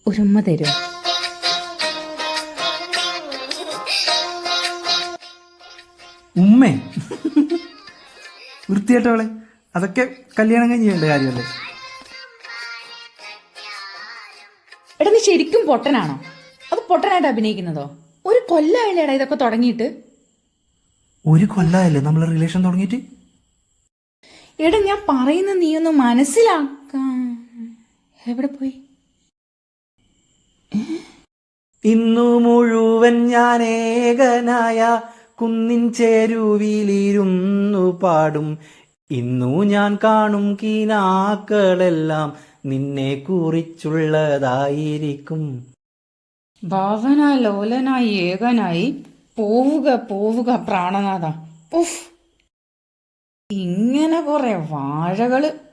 ഒരുമ്മ തരുമോ? ഉമ്മേ വൃത്തിയായിട്ടവളെ, അതൊക്കെ കല്യാണം കഴിഞ്ഞ് ചെയ്യേണ്ട കാര്യമല്ലേ? എടാ നീ ശരിക്കും പൊട്ടനാണോ? അത് പൊട്ടനായിട്ട് അഭിനയിക്കുന്നതോ? ഒരു കൊല്ലായില്ലേടാ ഇതൊക്കെ തുടങ്ങിയിട്ട്. ഒരു കൊല്ലമല്ലേ നമ്മൾ റിലേഷൻ തുടങ്ങിയിട്ട്? എടാ ഞാൻ പറയുന്ന നീ ഒന്ന് മനസ്സിലാക്കാം. എവിടെ പോയി? ഇന്നു മുഴുവൻ ഞാൻ ഏകനായ കുന്നിൻ ചേരുവിലിരുന്നു പാടും. ഇന്നു ഞാൻ കാണും കിനാക്കളെല്ലാം നിന്നെ കുറിച്ചുള്ളതായിരിക്കും. ഭാവനായി ലോലനായി ഏകനായി പോവുക പോവുക പ്രാണനാഥ. ഉഫ്, ഇങ്ങനെ കുറെ വാഴകള്